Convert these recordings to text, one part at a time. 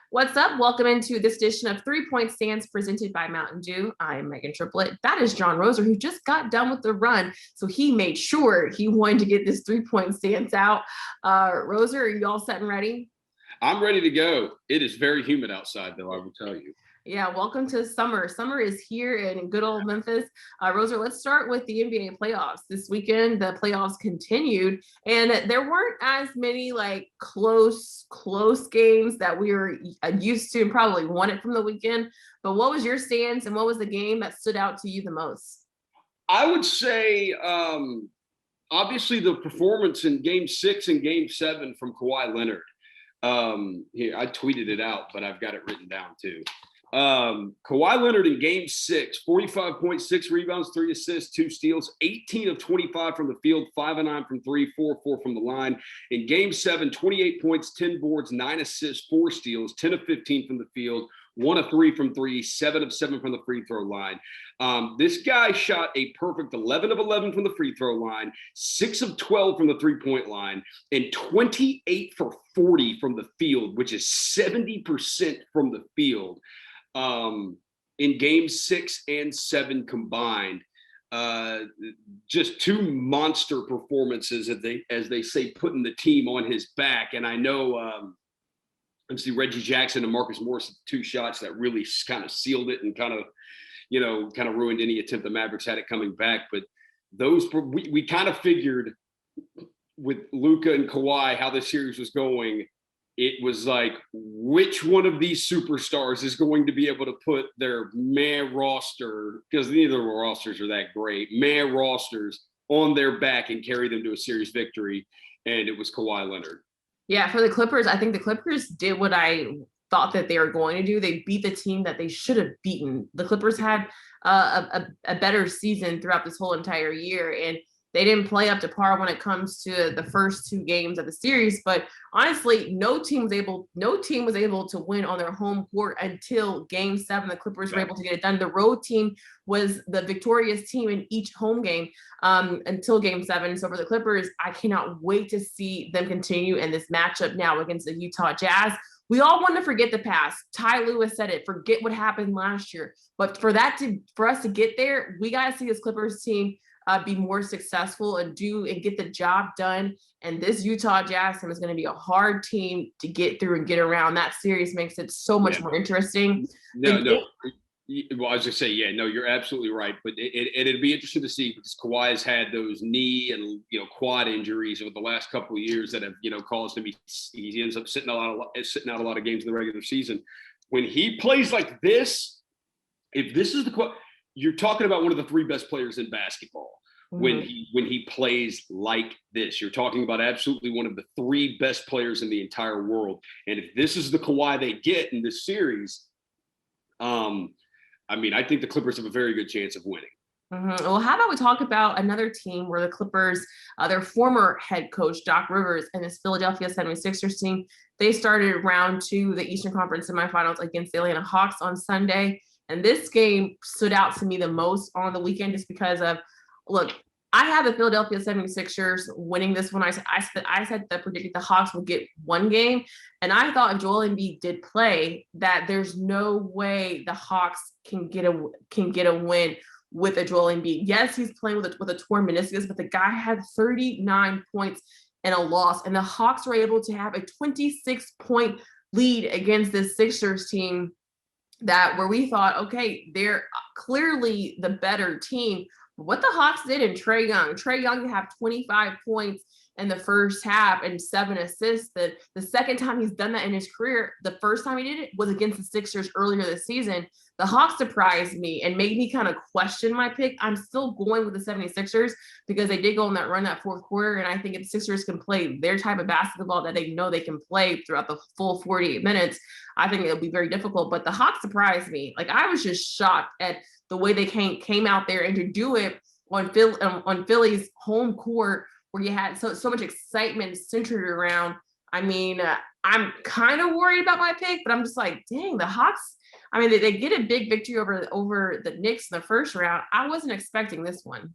What's up? Welcome into this edition of 3 Point Stands presented by Mountain Dew. I'm Meghan Triplett. That is John Roser, who just got done with the run. So he made sure he wanted to get this 3 Point Stands out. Roser, are you all set and ready? I'm ready to go. It is very humid outside, though, I will tell you. Yeah, welcome to summer. Summer is here in good old Memphis. Roser, let's start with the NBA playoffs. This weekend, the playoffs continued, and there weren't as many like close games that we were used to and probably wanted from the weekend. But what was your stance, and what was the game that stood out to you the most? I would say, obviously, the performance in Game 6 and Game 7 from Kawhi Leonard. Here, I tweeted it out, but I've got it written down too. Kawhi Leonard in Game 6, 45.6 rebounds, 3 assists, 2 steals, 18 of 25 from the field, 5 of 9 from 3, 4 of 4 from the line. In Game 7, 28 points, 10 boards, 9 assists, 4 steals, 10 of 15 from the field, 1 of 3 from 3, 7 of 7 from the free throw line. This guy shot a perfect 11 of 11 from the free throw line, 6 of 12 from the three-point line, and 28 for 40 from the field, which is 70% from the field. In Game 6 and 7 combined. Just 2 monster performances, as they say, putting the team on his back. And I know obviously Reggie Jackson and Marcus Morris, 2 shots that really kind of sealed it and kind of ruined any attempt the Mavericks had at coming back. But those we kind of figured with Luka and Kawhi how the series was going. It was like, which one of these superstars is going to be able to put their man roster, because neither of the rosters are that great, man rosters on their back and carry them to a series victory. And it was Kawhi Leonard. Yeah, for the Clippers, I think the Clippers did what I thought that they were going to do. They beat the team that they should have beaten. The Clippers had a better season throughout this whole entire year, and they didn't play up to par when it comes to the first 2 games of the series. But honestly, no team was able to win on their home court until Game 7. The Clippers were able to get it done. The road team was the victorious team in each home game until Game 7. So for the Clippers, I cannot wait to see them continue in this matchup now against the Utah Jazz. We all want to forget the past. Ty Lewis said it, forget what happened last year. But for us to get there, we got to see this Clippers team be more successful and get the job done. And this Utah Jazz team is going to be a hard team to get through and get around. That series makes it so much more interesting. No. Well, I was just say, yeah, no, you're absolutely right. But it'd be interesting to see, because Kawhi has had those knee and quad injuries over the last couple of years that have caused him. He ends up sitting out a lot of games in the regular season. When he plays like this, if this is you're talking about one of the 3 best players in basketball. When he plays like this, you're talking about absolutely one of the 3 best players in the entire world. And if this is the Kawhi they get in this series, I think the Clippers have a very good chance of winning. Well, how about we talk about another team where the Clippers, their former head coach, Doc Rivers, and his Philadelphia 76ers team, they started round 2, the Eastern Conference Semifinals against the Atlanta Hawks on Sunday. And this game stood out to me the most on the weekend just because of, look, I had the Philadelphia 76ers winning this one. I said that predicted the Hawks would get 1 game. And I thought if Joel Embiid did play, that there's no way the Hawks can get a win with a Joel Embiid. Yes, he's playing with a torn meniscus, but the guy had 39 points and a loss. And the Hawks were able to have a 26-point lead against this Sixers team where we thought, okay, they're clearly the better team. What the Hawks did in Trae Young have 25 points in the first half and 7 assists. The second time he's done that in his career, the first time he did it was against the Sixers earlier this season. The Hawks surprised me and made me kind of question my pick. I'm still going with the 76ers because they did go on that run that fourth quarter. And I think if the Sixers can play their type of basketball that they know they can play throughout the full 48 minutes, I think it'll be very difficult. But the Hawks surprised me. Like, I was just shocked at the way they came out there and to do it on Philly's home court, where you had so much excitement centered around. I'm kind of worried about my pick, but I'm just like, dang, the Hawks. They get a big victory over the Knicks in the first round. I wasn't expecting this one.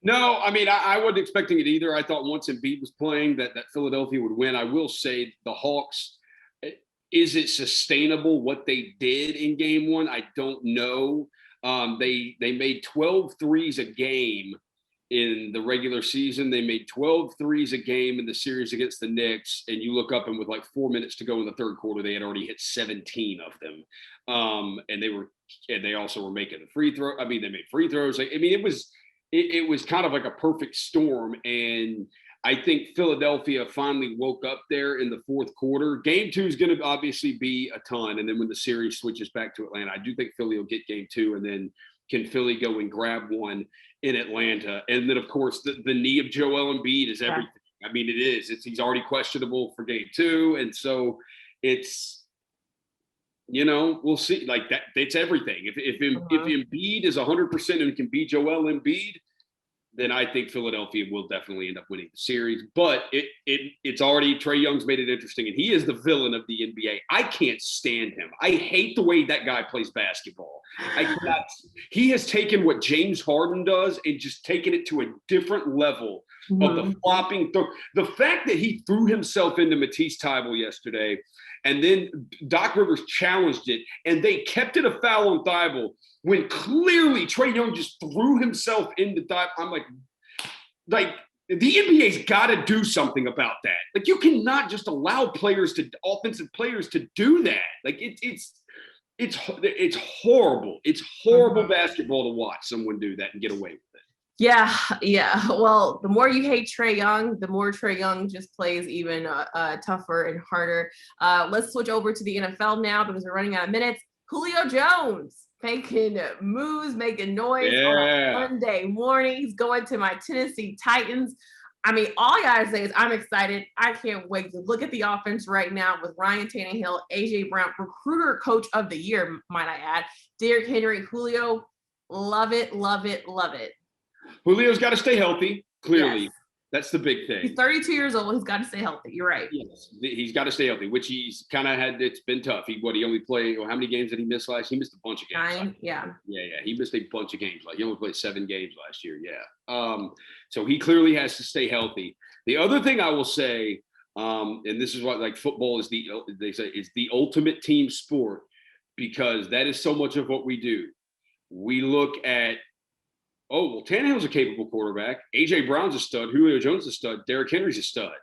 No, I wasn't expecting it either. I thought once Embiid was playing that Philadelphia would win. I will say the Hawks, Is it sustainable what they did in game one? I don't know. They made 12 threes a game in the regular season. They made 12 threes a game in the series against the Knicks. And you look up and with like 4 minutes to go in the third quarter, they had already hit 17 of them. And they also were making the free throw. I mean, they made free throws. Like, I mean, it was kind of like a perfect storm. And I think Philadelphia finally woke up there in the fourth quarter. Game two is going to obviously be a ton. And then when the series switches back to Atlanta, I do think Philly will get game two. And then can Philly go and grab one in Atlanta? And then, of course, the knee of Joel Embiid is everything. I mean, it is. He's already questionable for game two. And so it's, we'll see. Like that, it's everything. If Embiid is 100% and can beat Joel Embiid, then I think Philadelphia will definitely end up winning the series. But it's already, Trae Young's made it interesting, and he is the villain of the NBA. I can't stand him. I hate the way that guy plays basketball. He has taken what James Harden does and just taken it to a different level of the flopping. The fact that he threw himself into Matisse Thybulle yesterday, and then Doc Rivers challenged it, and they kept it a foul on Thybulle when clearly Trae Young just threw himself into Thybulle. I'm like the NBA's got to do something about that. Like, you cannot just allow offensive players to do that. Like, it's horrible. It's horrible basketball to watch someone do that and get away with it. Yeah. Well, the more you hate Trae Young, the more Trae Young just plays even tougher and harder. Let's switch over to the NFL now because we're running out of minutes. Julio Jones making moves, making noise on a Monday morning. He's going to my Tennessee Titans. I mean, all I gotta say is I'm excited. I can't wait to look at the offense right now with Ryan Tannehill, AJ Brown, recruiter coach of the year, might I add, Derrick Henry, Julio. Love it, love it, love it. Julio's got to stay healthy, clearly. Yes. That's the big thing. He's 32 years old. He's got to stay healthy. You're right. Yes, he's got to stay healthy, which he's kind of had. It's been tough. He only played, how many games did he miss last? He missed a bunch of games. 9, yeah. Yeah. He missed a bunch of games. Like, he only played 7 games last year. Yeah. So he clearly has to stay healthy. The other thing I will say, and this is what, like, football is they say it's the ultimate team sport, because that is so much of what we do. We look at, Tannehill's a capable quarterback. A.J. Brown's a stud. Julio Jones is a stud. Derrick Henry's a stud.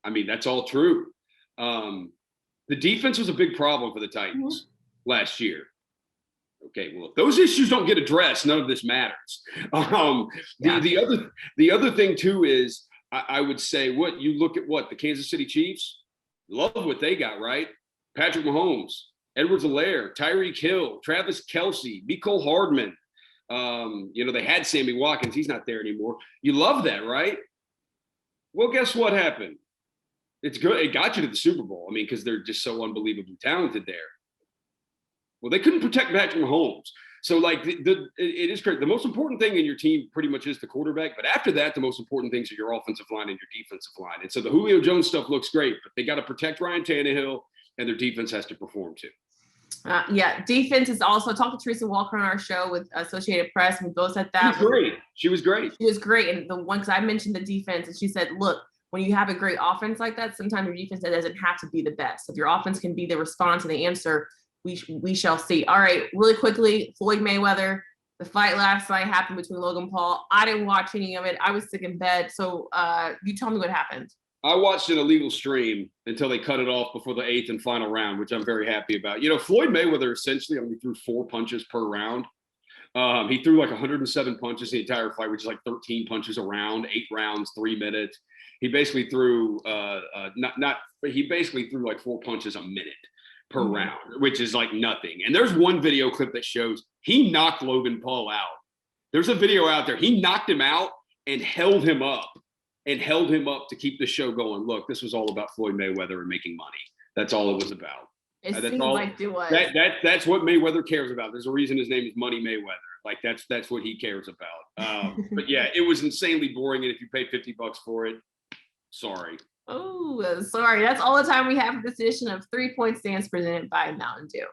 I mean, that's all true. The defense was a big problem for the Titans last year. Okay, well, if those issues don't get addressed, none of this matters. The other thing too is I would say, you look at the Kansas City Chiefs, love what they got, right? Patrick Mahomes, Edwards-Helaire, Tyreek Hill, Travis Kelce, Mecole Hardman. They had Sammy Watkins. He's not there anymore. You love that, right? Well, guess what happened? It's good. It got you to the Super Bowl. I mean, because they're just so unbelievably talented there. Well, they couldn't protect Patrick Mahomes. So, like, it is great. The most important thing in your team pretty much is the quarterback. But after that, the most important things are your offensive line and your defensive line. And so the Julio Jones stuff looks great, but they got to protect Ryan Tannehill, and their defense has to perform too. Defense is also talking to Teresa Walker on our show with Associated Press, and we both said that. She was great. And the one, because I mentioned the defense, and she said, look, when you have a great offense like that, sometimes your defense doesn't have to be the best. If your offense can be the response and the answer, we shall see. All right, really quickly, Floyd Mayweather. The fight last night happened between Logan Paul. I didn't watch any of it. I was sick in bed. So you tell me what happened. I watched an illegal stream until they cut it off before the 8th and final round, which I'm very happy about. Floyd Mayweather essentially only threw 4 punches per round. He threw like 107 punches the entire fight, which is like 13 punches a round, 8 rounds, 3 minutes. He basically threw like 4 punches a minute per round, which is like nothing. And there's one video clip that shows he knocked Logan Paul out. There's a video out there. He knocked him out and held him up to keep the show going. Look, this was all about Floyd Mayweather and making money. That's all it was about. It seems like it was. That's what Mayweather cares about. There's a reason his name is Money Mayweather. Like, that's what he cares about. But yeah, it was insanely boring. And if you paid $50 for it, sorry. Oh, sorry. That's all the time we have for this edition of 3 Point Stands presented by Mountain Dew.